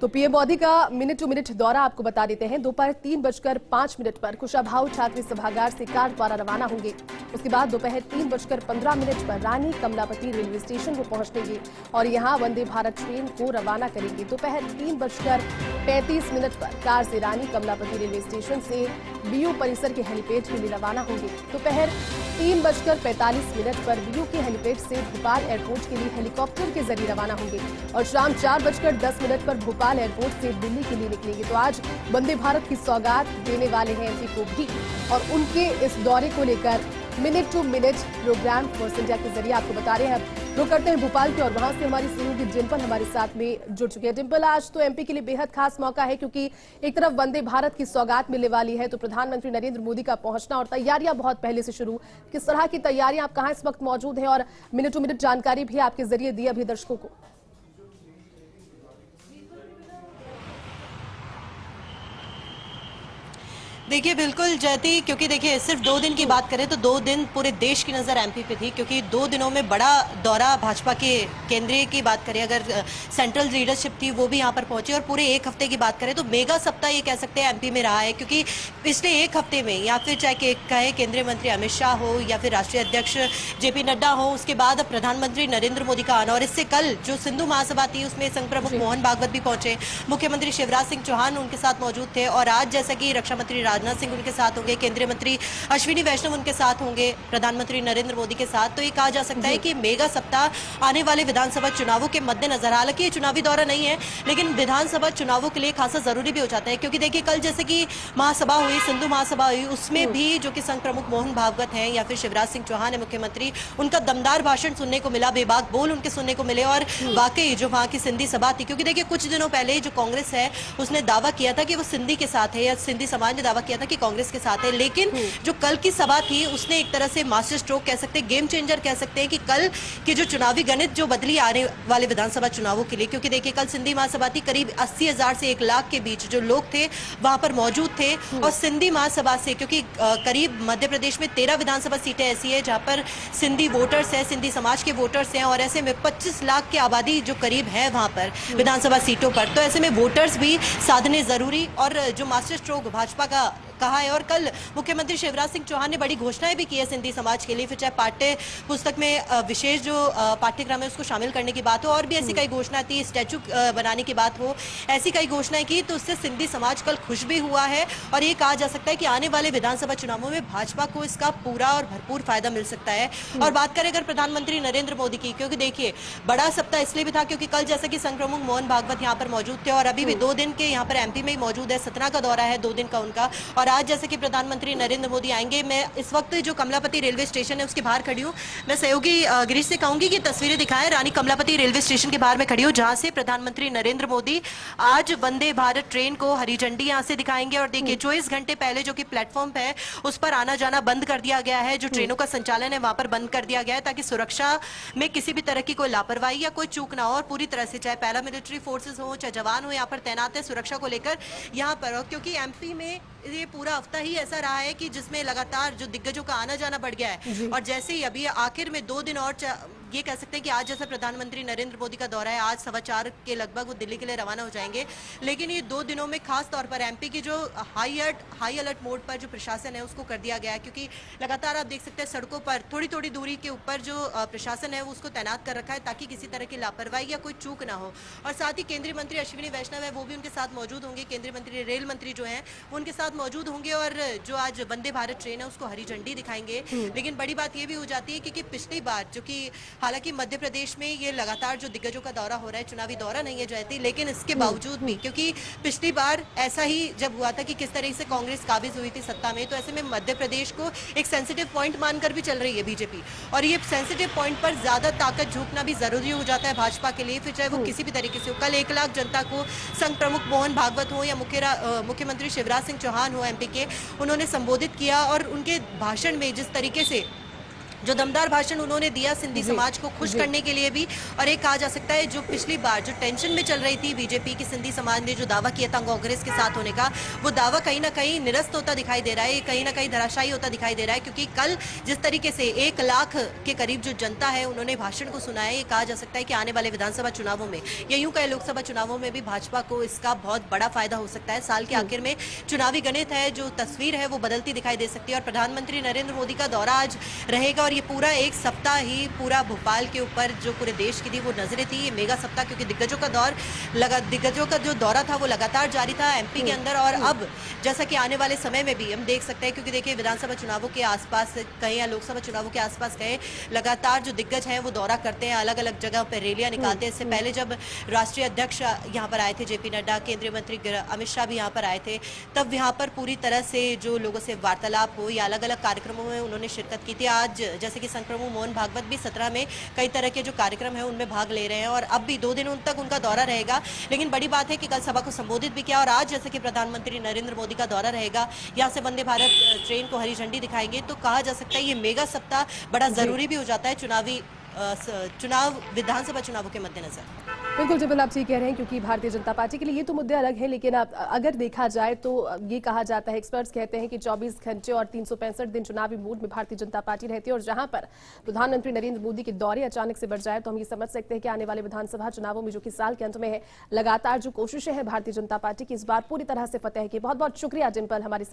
तो पीएम मोदी का minute to minute दौरा आपको बता देते हैं। दोपहर 3:05 पर कुशाभाऊ छात्री सभागार से कार द्वारा रवाना होंगे। उसके बाद दोपहर 3:15 पर रानी कमलापति रेलवे स्टेशन को पहुंचेंगे और यहां वंदे भारत ट्रेन को रवाना करेंगे। दोपहर 3:35 पर कार से रानी कमलापति रेलवे स्टेशन से बीयू परिसर के हेलीपैड के लिए रवाना होंगे। दोपहर 3:45 पर बीयू के हेलीपैड से भोपाल एयरपोर्ट के लिए हेलीकॉप्टर के जरिए रवाना होंगे और शाम 4:10 पर भोपाल एयरपोर्ट से दिल्ली के लिए निकलेंगे। तो आज वंदे भारत की सौगात देने वाले हैं एमपी को भी और उनके इस दौरे को लेकर minute to minute program for India के जरिए आपको बता रहे हैं। अब रुक करते हैं भोपाल के और वहां से हमारी सहयोगी डिम्पल हमारे साथ में जुड़ चुके हैं। डिम्पल, आज तो एमपी के लिए बेहद खास मौका है क्योंकि एक तरफ वंदे भारत की सौगात मिलने वाली है तो प्रधानमंत्री नरेंद्र मोदी का पहुंचना और तैयारियां बहुत पहले से शुरू। किस तरह की तैयारियां, आप कहां इस वक्त मौजूद हैं और मिनट टू मिनट जानकारी भी आपके जरिए दी अभी दर्शकों को। देखिए बिल्कुल जयती, क्योंकि देखिए सिर्फ 2 दिन की बात करें तो 2 दिन पूरे देश की नज़र एमपी पे थी, क्योंकि 2 दिनों में बड़ा दौरा भाजपा के केंद्रीय की बात करें, अगर सेंट्रल लीडरशिप थी वो भी यहाँ पर पहुंची और पूरे 1 हफ्ते की बात करें तो मेगा सप्ताह ये कह सकते हैं एमपी में रहा है। क्योंकि पिछले 1 हफ्ते में या फिर चाहे कहे केंद्रीय मंत्री अमित शाह हो या फिर राष्ट्रीय अध्यक्ष जेपी नड्डा हो, उसके बाद प्रधानमंत्री नरेंद्र मोदी का आना और इससे कल जो सिंधु महासभा थी उसमें संघ प्रमुख मोहन भागवत भी पहुंचे, मुख्यमंत्री शिवराज सिंह चौहान उनके साथ मौजूद थे और आज जैसा कि रक्षा मंत्री राजनाथ सिंह उनके साथ होंगे, केंद्रीय मंत्री अश्विनी वैष्णव उनके साथ होंगे, प्रधानमंत्री नरेंद्र मोदी के साथ, तो ये कहा जा सकता है कि मेगा सप्ताह आने वाले विधानसभा चुनावों के मद्देनजर, हालांकि ये चुनावी दौरा नहीं है लेकिन विधानसभा चुनावों के लिए खासा जरूरी भी हो जाता है। क्योंकि देखिए कल जैसे कि महासभा हुई, सिंधु महासभा हुई, उसमें भी जो कि संघ प्रमुख मोहन भागवत हैं या फिर शिवराज सिंह चौहान है मुख्यमंत्री, उनका दमदार भाषण सुनने को मिला, बेबाक बोल उनके सुनने को मिले और वाकई जो वहां की सिंधी सभा थी, क्योंकि देखिए कुछ दिनों पहले जो कांग्रेस है उसने दावा किया था कि वो सिंधी के साथ है या सिंधी समाज ने दावा किया था कि कांग्रेस के साथ है, लेकिन जो कल की सभा थी उसने एक तरह से मास्टर स्ट्रोक कह सकते हैं, गेम चेंजर कह सकते हैं कि कल की जो चुनावी गणित जो बदली आने वाले विधानसभा चुनावों के लिए। क्योंकि देखिए कल सिंधी महासभा थी, करीब 80,000 से 1 लाख के बीच जो लोग थे वहां पर मौजूद थे और सिंधी महासभा से, क्योंकि करीब मध्य प्रदेश में 13 विधानसभा सीटें ऐसी है जहां पर सिंधी वोटर्स है, सिंधी समाज के वोटर्स हैं और ऐसे में 25 लाख की आबादी जो करीब है वहां पर विधानसभा सीटों पर, तो ऐसे में वोटर्स भी साधने जरूरी और जो मास्टर स्ट्रोक भाजपा का कहा है। और कल मुख्यमंत्री शिवराज सिंह चौहान ने बड़ी घोषणाएं भी की है सिंधी समाज के लिए, फिर चाहे पाठ्य पुस्तक में विशेष जो पाठ्यक्रम है उसको शामिल करने की बात हो और भी ऐसी कई घोषणा थी, स्टैचू बनाने की बात हो, ऐसी कई घोषणाएं की, तो उससे सिंधी समाज कल खुश भी हुआ है और ये कहा जा सकता है कि आने वाले विधानसभा चुनावों में भाजपा को इसका पूरा और भरपूर फायदा मिल सकता है। और बात करें अगर प्रधानमंत्री नरेंद्र मोदी की, क्योंकि देखिए बड़ा सप्ताह इसलिए भी था क्योंकि कल जैसा कि संघ प्रमुख मोहन भागवत यहाँ पर मौजूद थे और अभी भी 2 दिन के यहाँ पर एमपी में ही मौजूद है, सतना का दौरा है 2 दिन का उनका, और आज जैसे कि प्रधानमंत्री नरेंद्र मोदी आएंगे। मैं इस वक्त जो कमलापति रेलवे स्टेशन है उसके बाहर खड़ी हूँ, मैं सहयोगी गिरीश से कहूंगी कि तस्वीरें दिखाएं। रानी कमलापति रेलवे स्टेशन के बाहर मैं खड़ी हूँ जहां से प्रधानमंत्री नरेंद्र मोदी आज वंदे भारत ट्रेन को हरी झंडी यहां से दिखाएंगे और देखिए 24 घंटे पहले जो कि प्लेटफॉर्म है उस पर आना जाना बंद कर दिया गया है, जो ट्रेनों का संचालन है वहां पर बंद कर दिया गया है ताकि सुरक्षा में किसी भी तरह की कोई लापरवाही या कोई चूक ना हो और पूरी तरह से चाहे पैरामिलिट्री फोर्सेस हो चाहे जवान हो यहाँ पर तैनात है सुरक्षा को लेकर यहाँ पर। क्योंकि एमपी में ये पूरा हफ्ता ही ऐसा रहा है कि जिसमें लगातार जो दिग्गजों का आना जाना बढ़ गया है और जैसे ही अभी आखिर में 2 दिन और ये कह सकते हैं कि आज जैसा प्रधानमंत्री नरेंद्र मोदी का दौरा है, आज 4:15 के लगभग वो दिल्ली के लिए रवाना हो जाएंगे, लेकिन ये 2 दिनों में खास तौर पर एमपी की जो हाई अलर्ट मोड पर जो प्रशासन है उसको कर दिया गया है। क्योंकि लगातार आप देख सकते हैं सड़कों पर थोड़ी थोड़ी दूरी के ऊपर जो प्रशासन है वो उसको तैनात कर रखा है ताकि किसी तरह की लापरवाही या कोई चूक ना हो। और साथ ही केंद्रीय मंत्री अश्विनी वैष्णव है वो भी उनके साथ मौजूद होंगे, केंद्रीय मंत्री रेल मंत्री जो है वो उनके साथ मौजूद होंगे और जो आज वंदे भारत ट्रेन है उसको हरी झंडी दिखाएंगे। लेकिन बड़ी बात ये भी हो जाती है क्योंकि पिछली बार जो कि हालांकि मध्य प्रदेश में ये लगातार जो दिग्गजों का दौरा हो रहा है, चुनावी दौरा नहीं है जयती, लेकिन इसके बावजूद भी क्योंकि पिछली बार ऐसा ही जब हुआ था कि किस तरह से कांग्रेस काबिज हुई थी सत्ता में, तो ऐसे में मध्य प्रदेश को एक सेंसिटिव पॉइंट मानकर भी चल रही है बीजेपी और ये सेंसिटिव पॉइंट पर ज्यादा ताकत झोंकना भी जरूरी हो जाता है भाजपा के लिए, फिर चाहे वो किसी भी तरीके से हो। कल 1 लाख जनता को संघ प्रमुख मोहन भागवत हो या मुख्यमंत्री शिवराज सिंह चौहान हो एमपी के, उन्होंने संबोधित किया और उनके भाषण में जिस तरीके से जो दमदार भाषण उन्होंने दिया सिंधी समाज को खुश करने के लिए भी, और एक कहा जा सकता है जो पिछली बार जो टेंशन में चल रही थी बीजेपी की, सिंधी समाज ने जो दावा किया था कांग्रेस के साथ होने का, वो दावा कहीं ना कहीं निरस्त होता दिखाई दे रहा है, कहीं ना कहीं धराशायी होता दिखाई दे रहा है। क्योंकि कल जिस तरीके से 1 लाख के करीब जो जनता है उन्होंने भाषण को सुना है, ये कहा जा सकता है कि आने वाले विधानसभा चुनावों में या यूं कहे लोकसभा चुनावों में भी भाजपा को इसका बहुत बड़ा फायदा हो सकता है। साल के आखिर में चुनावी गणित है, जो तस्वीर है वो बदलती दिखाई दे सकती है। और प्रधानमंत्री नरेंद्र मोदी का दौरा आज रहेगा और ये पूरा एक सप्ताह ही पूरा भोपाल के ऊपर जो पूरे देश की थी वो नजरें थी, ये मेगा सप्ताह, क्योंकि दिग्गजों का जो दौरा था वो लगातार जारी था एमपी के अंदर। और अब जैसा कि आने वाले समय में भी हम देख सकते हैं, क्योंकि देखिए विधानसभा चुनावों के आसपास कहें या लोकसभा चुनावों के आसपास कहें, लगातार जो दिग्गज हैं वो दौरा करते हैं, अलग अलग जगह पर रैलियां निकालते हैं। इससे पहले जब राष्ट्रीय अध्यक्ष यहाँ पर आए थे जेपी नड्डा, केंद्रीय मंत्री अमित शाह भी यहाँ पर आए थे, तब यहाँ पर पूरी तरह से जो लोगों से वार्तालाप हो या अलग अलग कार्यक्रमों में उन्होंने शिरकत की थी। आज जैसे कि संघ प्रमुख मोहन भागवत भी 17 में कई तरह के जो कार्यक्रम है उनमें भाग ले रहे हैं और अब भी 2 दिन तक उनका दौरा रहेगा। लेकिन बड़ी बात है कि कल सभा को संबोधित भी किया और आज जैसे कि प्रधानमंत्री नरेंद्र मोदी का दौरा रहेगा, यहाँ से वंदे भारत ट्रेन को हरी झंडी दिखाएंगे, तो कहा जा सकता है ये मेगा सप्ताह बड़ा जरूरी भी हो जाता है विधानसभा चुनावों के मद्देनजर। बिल्कुल जिबिल, आप ठीक कह रहे हैं, क्योंकि भारतीय जनता पार्टी के लिए ये तो मुद्दे अलग हैं, लेकिन अगर देखा जाए तो ये कहा जाता है, एक्सपर्ट्स कहते हैं कि 24 घंटे और 365 दिन चुनावी मूड में भारतीय जनता पार्टी रहती है। और जहां पर प्रधानमंत्री नरेंद्र मोदी के दौरे अचानक से बढ़ जाए तो हम ये समझ सकते हैं कि आने वाले विधानसभा चुनावों में, जो कि साल के अंत में है, लगातार जो कोशिशें हैं भारतीय जनता पार्टी की, इस बार पूरी तरह से फतेह की। बहुत बहुत शुक्रिया डिम्पल हमारे साथ